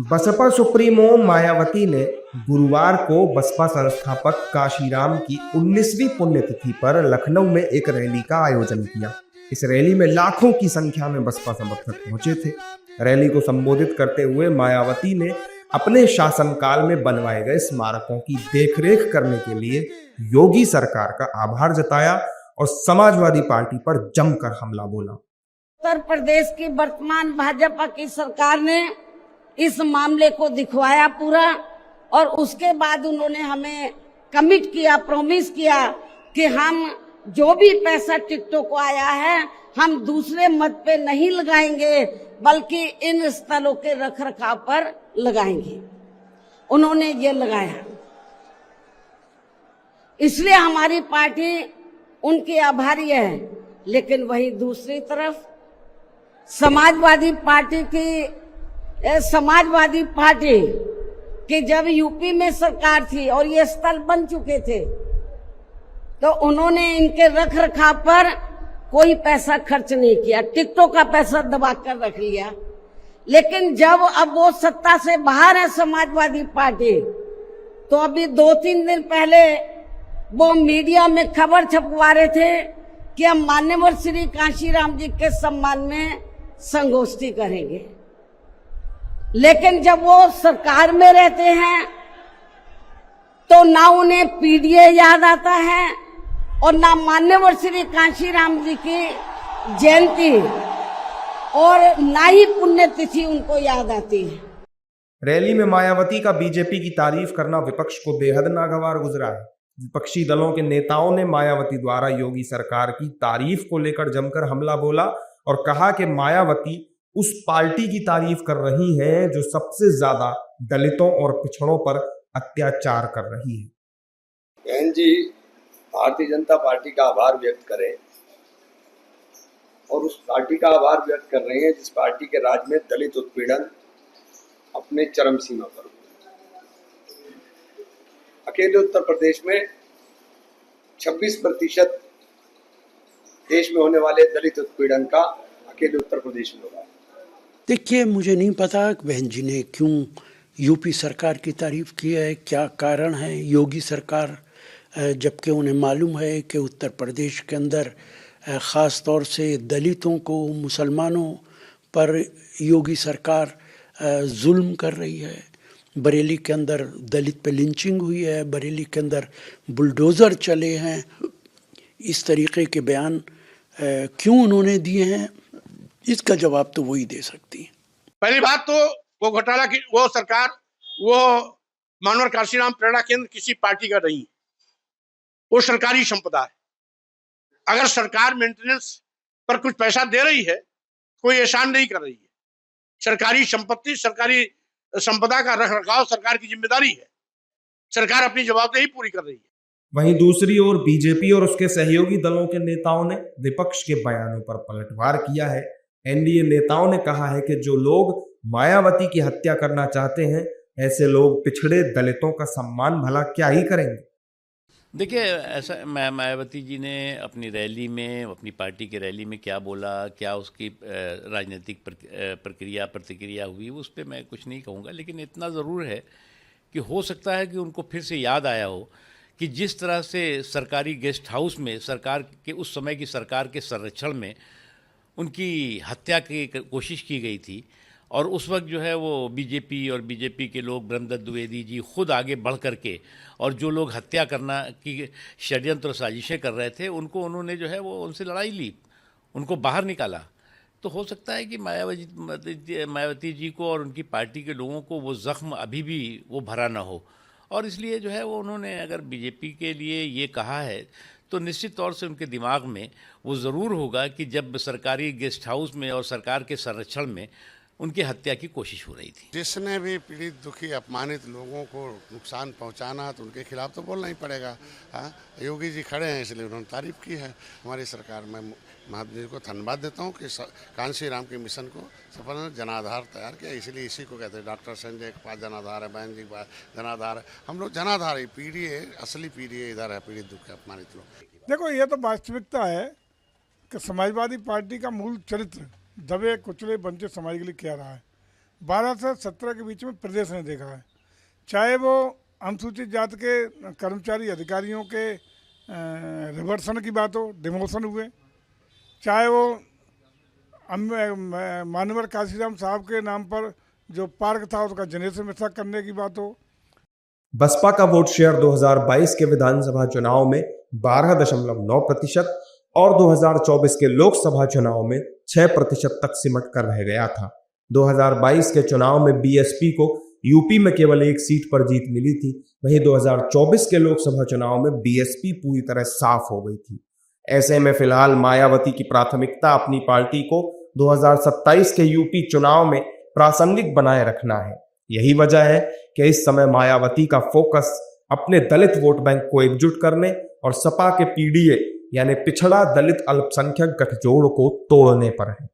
Baspa supremo Mayawati ने गुरुवार को बसपा संस्थापक काशीराम की 19वीं पुण्यतिथि पर लखनऊ में एक रैली का आयोजन किया। इस रैली में लाखों की संख्या में बसपा समर्थक पहुंचे थे। रैली को संबोधित करते हुए मायावती ने अपने शासनकाल में बनवाए गए स्मारकों की देखरेख करने के लिए योगी सरकार का आभार जताया और समाजवादी पार्टी पर जमकर हमला बोला। उत्तर प्रदेश की वर्तमान भाजपा की सरकार ने इस मामले को दिखवाया पूरा, और उसके बाद उन्होंने हमें कमिट किया, प्रॉमिस किया कि हम जो भी पैसा टिकटों को आया है हम दूसरे मत पे नहीं लगाएंगे, बल्कि इन स्थलों के रखरखाव पर लगाएंगे। उन्होंने ये लगाया, इसलिए हमारी पार्टी उनकी आभारी है। लेकिन वहीं दूसरी तरफ समाजवादी पार्टी की जब यूपी में सरकार थी और ये स्थल बन चुके थे, तो उन्होंने इनके रखरखाव पर कोई पैसा खर्च नहीं किया, टिकटों का पैसा दबा कर रख लिया। लेकिन जब अब वो सत्ता से बाहर है समाजवादी पार्टी, तो अभी 2-3 दिन पहले वो मीडिया में खबर छपवा रहे थे कि हम मान्यवर श्री काशीराम जी के सम्मान में संगोष्ठी करेंगे। लेकिन जब वो सरकार में रहते हैं तो ना उन्हें पीडीए याद आता है और ना मान्यवर श्री काशीराम जी की जयंती और ना ही पुण्यतिथि उनको याद आती है। रैली में मायावती का बीजेपी की तारीफ करना विपक्ष को बेहद नागवार गुजरा है। विपक्षी दलों के नेताओं ने मायावती द्वारा योगी सरकार की तारीफ को लेकर जमकर हमला बोला और कहा कि मायावती उस पार्टी की तारीफ कर रही हैं जो सबसे ज्यादा दलितों और पिछड़ों पर अत्याचार कर रही है। बहन जी भारतीय जनता पार्टी का आभार व्यक्त करें, और उस पार्टी का आभार व्यक्त कर रहे हैं जिस पार्टी के राज में दलित उत्पीड़न अपने चरम सीमा पर हुआ। अकेले उत्तर प्रदेश में 26% देश में होने वाले दलित उत्पीड़न का अकेले उत्तर प्रदेश में होगा। देखिए, मुझे नहीं पता कि बहन जी ने क्यों यूपी सरकार की तारीफ की है, क्या कारण है। योगी सरकार, जबकि उन्हें मालूम है कि उत्तर प्रदेश के अंदर ख़ास तौर से दलितों को, मुसलमानों पर योगी सरकार जुल्म कर रही है। बरेली के अंदर दलित पे लिंचिंग हुई है, बरेली के अंदर बुलडोज़र चले हैं। इस तरीके के बयान क्यों उन्होंने दिए हैं, इसका जवाब तो वही दे सकती है। पहली बात तो वो घोटाला की वो सरकार, वो मानवर काशीराम प्रेरणा केंद्र किसी पार्टी का नहीं है, वो सरकारी संपदा है। अगर सरकार मेंटेनेंस पर कुछ पैसा दे रही है, कोई एहसान नहीं कर रही है। सरकारी संपत्ति, सरकारी संपदा का रखरखाव सरकार की जिम्मेदारी है। सरकार अपनी जवाबदेही पूरी कर रही है। वहीं दूसरी ओर बीजेपी और उसके सहयोगी दलों के नेताओं ने विपक्ष के बयानों पर पलटवार किया है। एनडीए नेताओं ने कहा है कि जो लोग मायावती की हत्या करना चाहते हैं, ऐसे लोग पिछड़े दलितों का सम्मान भला क्या ही करेंगे। देखिए, ऐसा मायावती जी ने अपनी रैली में, अपनी पार्टी की रैली में क्या बोला, क्या उसकी राजनीतिक प्रतिक्रिया हुई, उस पर मैं कुछ नहीं कहूँगा। लेकिन इतना ज़रूर है कि हो सकता है कि उनको फिर से याद आया हो कि जिस तरह से सरकारी गेस्ट हाउस में सरकार के, उस समय की सरकार के संरक्षण में उनकी हत्या की कोशिश की गई थी, और उस वक्त जो है वो बीजेपी के लोग, ब्रह्मदत्त द्विवेदी जी खुद आगे बढ़ करके, और जो लोग हत्या करना की षड्यंत्र और साजिशें कर रहे थे, उन्होंने जो है वो उनसे लड़ाई ली, उनको बाहर निकाला। तो हो सकता है कि मायावती जी को और उनकी पार्टी के लोगों को वो ज़ख्म अभी भी वो भरा ना हो, और इसलिए जो है वो उन्होंने अगर बीजेपी के लिए ये कहा है तो निश्चित तौर से उनके दिमाग में वो ज़रूर होगा कि जब सरकारी गेस्ट हाउस में और सरकार के संरक्षण में उनकी हत्या की कोशिश हो रही थी। जिसने भी पीड़ित, दुखी, अपमानित लोगों को नुकसान पहुंचाना, तो उनके खिलाफ तो बोलना ही पड़ेगा। हाँ, योगी जी खड़े हैं इसलिए उन्होंने तारीफ की है हमारी सरकार। मैं महात्मा जी को धन्यवाद देता हूं कि कांशीराम के मिशन को सफल जनाधार तैयार किया। इसलिए इसी को कहते हैं, डॉक्टर संजय के पास जनाधार है, बहन जी के पास जनाधार है, हम लोग जनाधार है। पीढ़ी असली पीढ़ी इधर है, पीड़ित, दुख, अपमानित लोग। देखो, ये तो वास्तविकता है कि समाजवादी पार्टी का मूल चरित्र दबे कुचले वंचित समाज के लिए क्या रहा है। 12 से 17 के बीच में प्रदेश ने देखा है। चाहे वो अनुसूचित जाति के कर्मचारी अधिकारियों के रिवर्सन की बात हो, डिमोशन हुए, चाहे वो मानवर काशीराम साहब के नाम पर जो पार्क था उसका जनरेशन में करने की बात हो। बसपा का वोट शेयर 2022 के विधानसभा चुनाव में 12.9% और 2024 के लोकसभा चुनाव में 6% तक सिमट कर रह गया था। 2022 के चुनाव में बीएसपी को यूपी में केवल एक सीट पर जीत मिली थी, वहीं 2024 के लोकसभा चुनाव में बीएसपी पूरी तरह साफ हो गई थी। ऐसे में फिलहाल मायावती की प्राथमिकता अपनी पार्टी को 2027 के यूपी चुनाव में प्रासंगिक बनाए रखना है। यही वजह है कि इस समय मायावती का फोकस अपने दलित वोट बैंक को एकजुट करने और सपा के पीडीए यानी पिछड़ा दलित अल्पसंख्यक गठजोड़ को तोड़ने पर है।